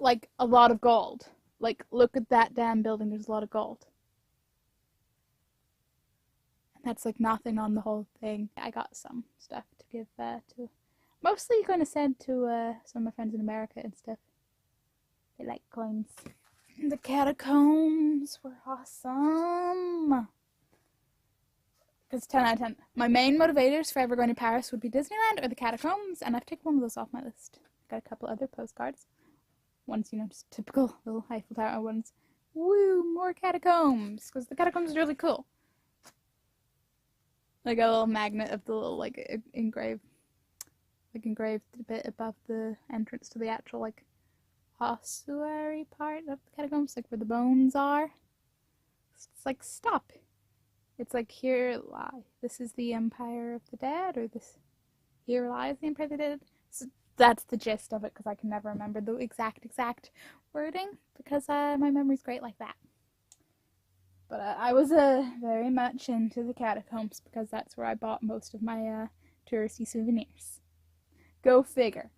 like a lot of gold. Like, look at that damn building, there's a lot of gold. And that's like nothing on the whole thing. I got some stuff to give to, mostly going to send to some of my friends in America and stuff. They like coins. The catacombs were awesome. Because 10 out of 10. My main motivators for ever going to Paris would be Disneyland or the catacombs, and I've taken one of those off my list. Got a couple other postcards. One's, you know, just typical little Eiffel Tower ones. Woo, more catacombs! Because the catacombs are really cool. Like a little magnet of the little, like, engraved bit above the entrance to the actual, like, ossuary part of the catacombs, like where the bones are. It's like, stop. It's like, here lie. This is the Empire of the Dead, or this, here lies the Empire of the Dead. So that's the gist of it, because I can never remember the exact wording, because my memory's great like that. But I was very much into the catacombs, because that's where I bought most of my touristy souvenirs. Go figure.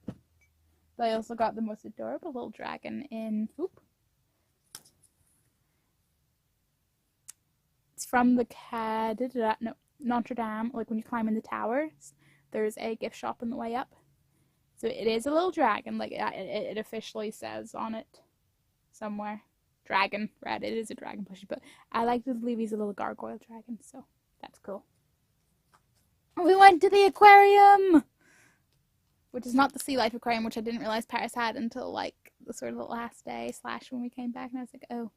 But I also got the most adorable little dragon in... Oop. It's from the Notre Dame. Like, when you climb in the towers, there's a gift shop on the way up. So it is a little dragon. Like, it officially says on it somewhere. Dragon. Red. It is a dragon plushie. But I like to believe he's a little gargoyle dragon. So that's cool. We went to the aquarium! Which is not the Sea Life Aquarium, which I didn't realize Paris had until, like, the sort of the last day / when we came back. And I was like, oh,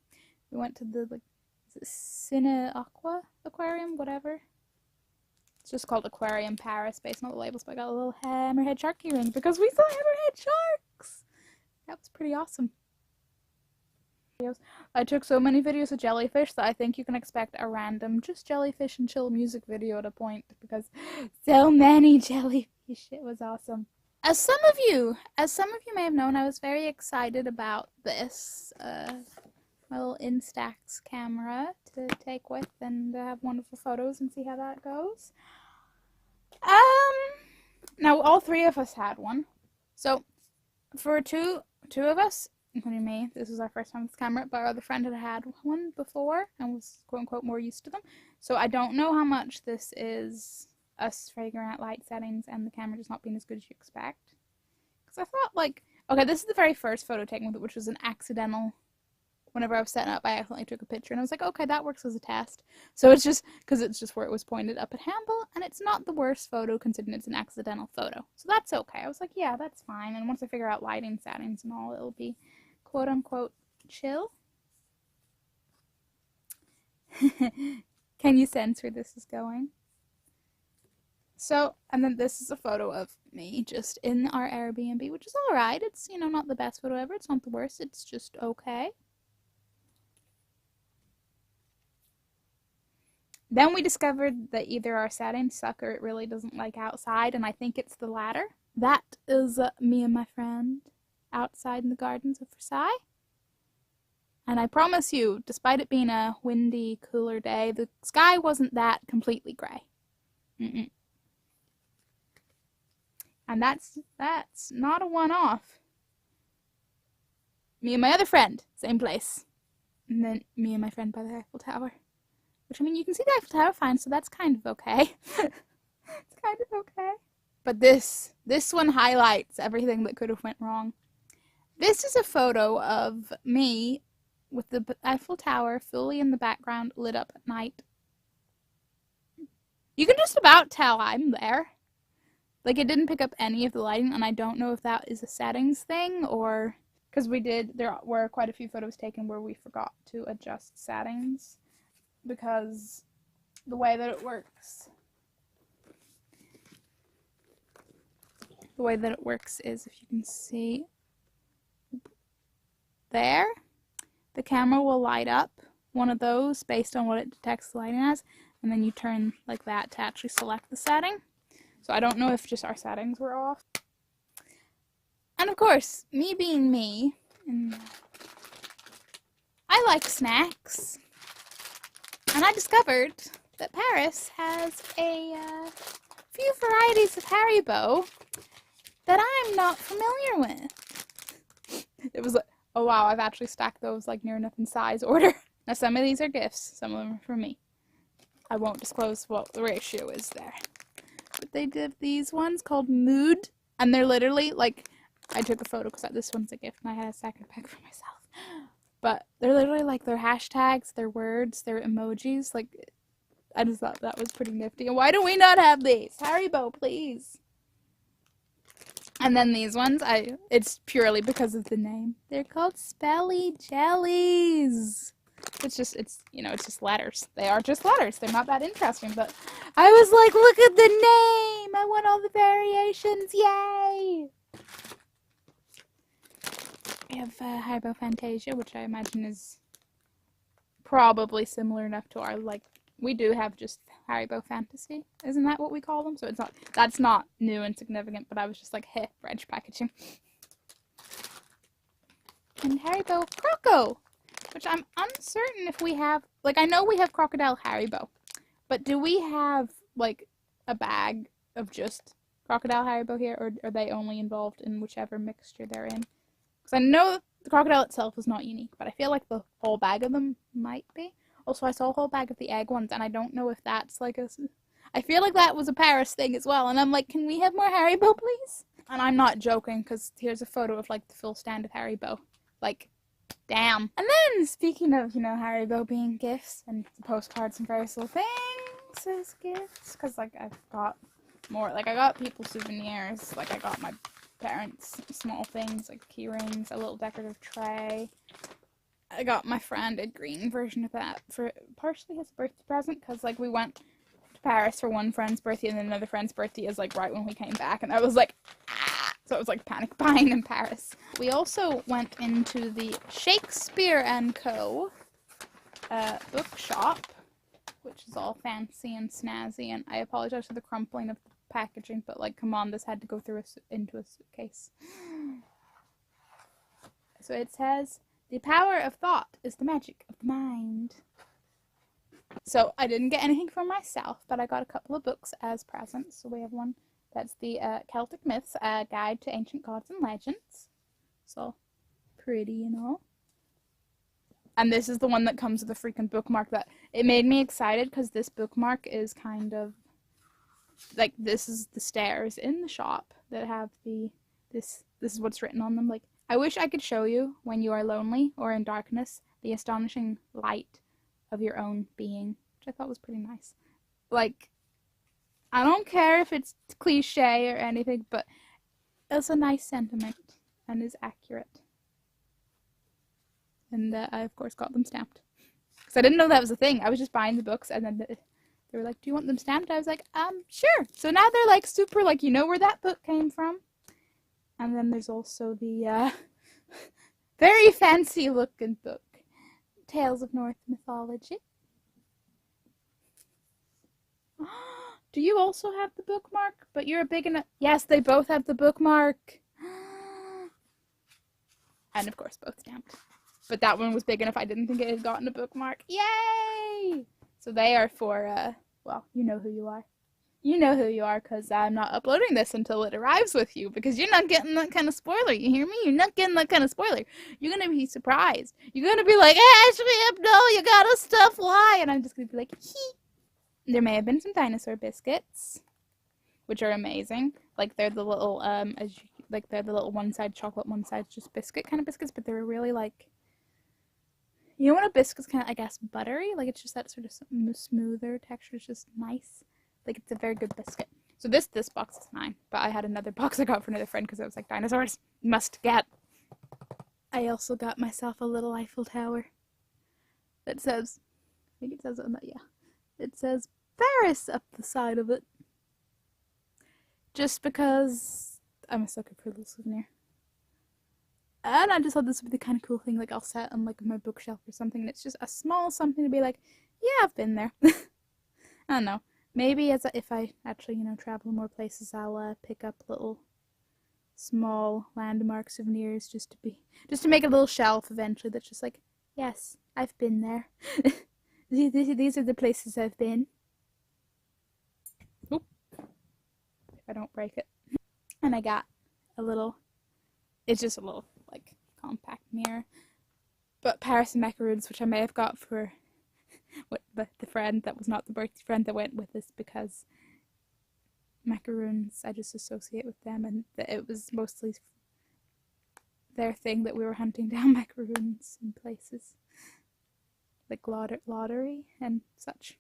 we went to the, like, is it Cine Aqua Aquarium? Whatever. It's just called Aquarium Paris, based on the labels, but I got a little hammerhead shark earring because we saw hammerhead sharks! That was pretty awesome. I took so many videos of jellyfish that I think you can expect a random just jellyfish and chill music video at a point, because so many jellyfish. It was awesome. As some of you may have known, I was very excited about this, my little Instax camera to take with and have wonderful photos and see how that goes. Now all three of us had one. So, for two of us, including me, this was our first time with this camera, but our other friend had one before and was quote-unquote more used to them. So I don't know how much this is us figuring out light settings and the camera just not being as good as you expect. Because I thought, like, okay, this is the very first photo taken with it, which was an accidental. Whenever I was setting up, I accidentally took a picture, and I was like, okay, that works as a test. So it's just, because it's just where it was pointed up at handle, and it's not the worst photo considering it's an accidental photo. So that's okay. I was like, yeah, that's fine. And once I figure out lighting settings and all, it'll be quote-unquote chill. Can you sense where this is going? So, and then this is a photo of me just in our Airbnb, which is alright. It's, you know, not the best photo ever. It's not the worst. It's just okay. Then we discovered that either our settings suck or it really doesn't like outside, and I think it's the latter. That is me and my friend outside in the gardens of Versailles. And I promise you, despite it being a windy, cooler day, the sky wasn't that completely grey. And that's not a one-off. Me and my other friend, same place. And then me and my friend by the Eiffel Tower. Which, I mean, you can see the Eiffel Tower fine, so that's kind of okay. It's kind of okay. But this one highlights everything that could have went wrong. This is a photo of me with the Eiffel Tower fully in the background, lit up at night. You can just about tell I'm there. Like, it didn't pick up any of the lighting, and I don't know if that is a settings thing, or... Because there were quite a few photos taken where we forgot to adjust settings. Because the way that it works... The way that it works is, if you can see... There, the camera will light up one of those based on what it detects the lighting as, and then you turn like that to actually select the setting. So I don't know if just our settings were off. And of course, me being me, I like snacks. And I discovered that Paris has a few varieties of Haribo that I'm not familiar with. It was like, Oh wow, I've actually stacked those like near enough in size order. Now some of these are gifts, some of them are for me. I won't disclose what the ratio is there. But they did these ones called Mood, and they're literally like, I took a photo because this one's a gift and I had a second pack for myself. But they're literally like their hashtags, their words, their emojis. Like, I just thought that was pretty nifty. And why do we not have these? Haribo, please. And then these ones, it's purely because of the name. They're called Spelly Jellies. It's just letters. They are just letters. They're not that interesting, but I was like, look at the name! I want all the variations, yay! We have Haribo Fantasia, which I imagine is probably similar enough to our, like, we do have just Haribo Fantasy. Isn't that what we call them? So that's not new and significant, but I was just like, heh, French packaging. And Haribo Croco, which I'm uncertain if we have, like, I know we have Crocodile Haribo, but do we have, like, a bag of just Crocodile Haribo here, or are they only involved in whichever mixture they're in? Because I know the crocodile itself is not unique, but I feel like the whole bag of them might be. Also, I saw a whole bag of the egg ones, and I don't know if that's like I feel like that was a Paris thing as well, and I'm like, can we have more Haribo, please? And I'm not joking, because here's a photo of, like, the full stand of Haribo. Like, damn. And then, speaking of, Haribo being gifts, and postcards and various little things as gifts, because, like, I've got more. Like, I got people souvenirs. Like, I got my parents small things, like key rings, a little decorative tray. I got my friend a green version of that for partially his birthday present, because, like, we went to Paris for one friend's birthday, and then another friend's birthday is, like, right when we came back, and I was like, ah! So it was, like, panic buying in Paris. We also went into the Shakespeare & Co. Bookshop, which is all fancy and snazzy, and I apologize for the crumpling of the packaging, but, like, come on, this had to go through into a suitcase. So it says, the power of thought is the magic of the mind. So I didn't get anything for myself, but I got a couple of books as presents. So we have one that's the Celtic Myths, Guide to Ancient Gods and Legends. So pretty, And this is the one that comes with a freaking bookmark that it made me excited, because this bookmark is kind of like, this is the stairs in the shop that have this is what's written on them. Like, I wish I could show you, when you are lonely or in darkness, the astonishing light of your own being, which I thought was pretty nice. Like, I don't care if it's cliche or anything, but it's a nice sentiment and is accurate. And I, of course, got them stamped. Because I didn't know that was a thing. I was just buying the books, and then they were like, do you want them stamped? I was like, sure. So now they're, like, super, like, you know where that book came from. And then there's also the very fancy looking book, Tales of Norse Mythology. Do you also have the bookmark? But you're a big enough. Yes, they both have the bookmark. And of course, both stamped. But that one was big enough. I didn't think it had gotten a bookmark. Yay! So they are for, well, you know who you are. You know who you are, because I'm not uploading this until it arrives with you, because you're not getting that kind of spoiler. You hear me? You're not getting that kind of spoiler. You're going to be surprised. You're going to be like, Ashley, no, you gotta stop, why? And I'm just going to be like, hee. There may have been some dinosaur biscuits, which are amazing. Like, they're the little, they're the little one side chocolate, one side just biscuit kind of biscuits, but they're really, like, you know when a biscuit's kind of, I guess, buttery? Like, it's just that sort of smoother texture. It's just nice. Like, it's a very good biscuit. So this box is mine, but I had another box I got for another friend because I was like, dinosaurs, must get. I also got myself a little Eiffel Tower that says, I think it says it on that, yeah. It says Paris up the side of it. Just because I'm a sucker for a little souvenir. And I just thought this would be the kind of cool thing, like, I'll set on, like, my bookshelf or something, and it's just a small something to be like, yeah, I've been there. I don't know. Maybe if I actually, travel more places, I'll pick up little small landmark souvenirs just to make a little shelf eventually that's just like, yes, I've been there. These are the places I've been. Oop. If I don't break it. And I got a little, it's just a little, like, compact mirror. But Paris and macaroons, which I may have got for the friend that was not the birthday friend that went with us, because macaroons I just associate with them, and that it was mostly their thing that we were hunting down macaroons in places like lottery and such.